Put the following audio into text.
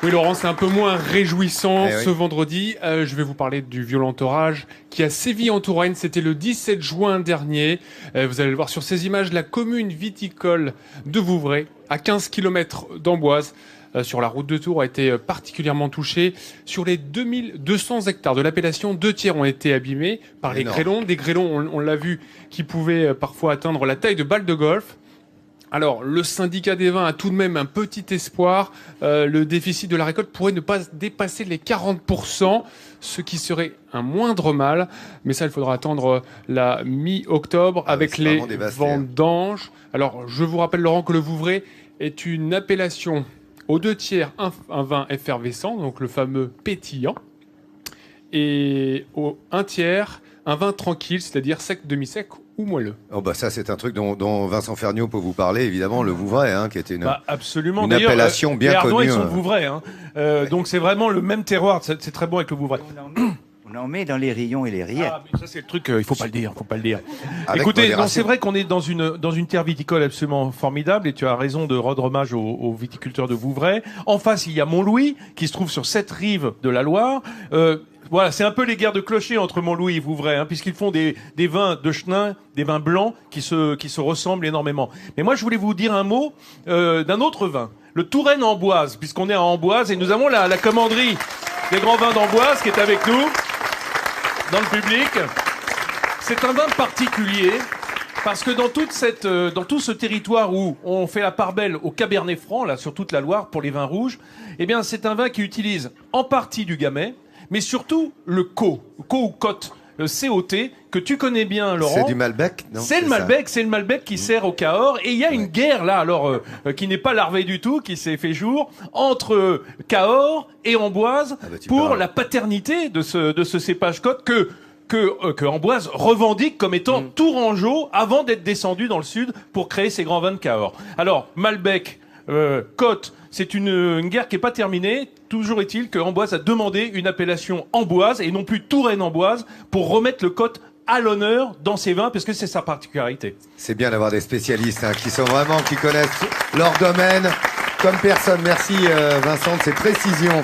Oui, Laurent, c'est un peu moins réjouissant Eh oui. ce vendredi. Je vais vous parler du violent orage qui a sévi en Touraine. C'était le 17 juin dernier. Vous allez le voir sur ces images, la commune viticole de Vouvray, à 15 km d'Amboise, sur la route de Tours, a été particulièrement touchée. Sur les 2200 hectares de l'appellation, 2 tiers ont été abîmés par les grêlons. Des grêlons, on l'a vu, qui pouvaient parfois atteindre la taille de balles de golf. Alors, le syndicat des vins a tout de même un petit espoir. Le déficit de la récolte pourrait ne pas dépasser les 40%, ce qui serait un moindre mal. Mais ça, il faudra attendre la mi-octobre avec les vendanges. Alors, je vous rappelle, Laurent, que le Vouvray est une appellation aux 2 tiers un vin effervescent, donc le fameux pétillant, et au 1 tiers un vin tranquille, c'est-à-dire sec, demi-sec ou moelleux. Oh bah ça c'est un truc dont Vincent Ferniaud peut vous parler, évidemment, le Vouvray, hein, qui était une appellation bien connue. Les Ardouins, ils sont de Vouvray, hein. Donc c'est vraiment le même terroir, c'est très bon avec le Vouvray. On en met dans les rayons et les rillettes. Ah, mais ça c'est le truc, il faut pas le dire. Écoutez, c'est vrai qu'on est dans une terre viticole absolument formidable et tu as raison de rendre hommage aux viticulteurs de Vouvray. En face, il y a Montlouis qui se trouve sur cette rive de la Loire. Voilà, c'est un peu les guerres de clochers entre Montlouis et Vouvray, hein, puisqu'ils font des vins de Chenin, des vins blancs qui se ressemblent énormément. Mais moi, je voulais vous dire un mot d'un autre vin, le Touraine Amboise, puisqu'on est à Amboise et nous avons la commanderie des grands vins d'Amboise qui est avec nous dans le public. C'est un vin particulier parce que dans tout ce territoire où on fait la part belle au Cabernet Franc, là sur toute la Loire pour les vins rouges, eh bien c'est un vin qui utilise en partie du gamay, mais surtout le co ou cote, le COT, que tu connais bien, Laurent. C'est du Malbec, non? C'est le Malbec qui sert au Cahors. Et il y a une guerre, là, alors, qui n'est pas larvée du tout, qui s'est fait jour, entre Cahors et Amboise pour la paternité de ce cépage cote que Amboise revendique comme étant tourangeau avant d'être descendu dans le sud pour créer ses grands vins de Cahors. Alors, Malbec, Côte, c'est une guerre qui n'est pas terminée. Toujours est-il que Amboise a demandé une appellation Amboise et non plus Touraine-Amboise pour remettre le Côte à l'honneur dans ses vins, parce que c'est sa particularité. C'est bien d'avoir des spécialistes qui connaissent leur domaine comme personne. Merci Vincent de ces précisions.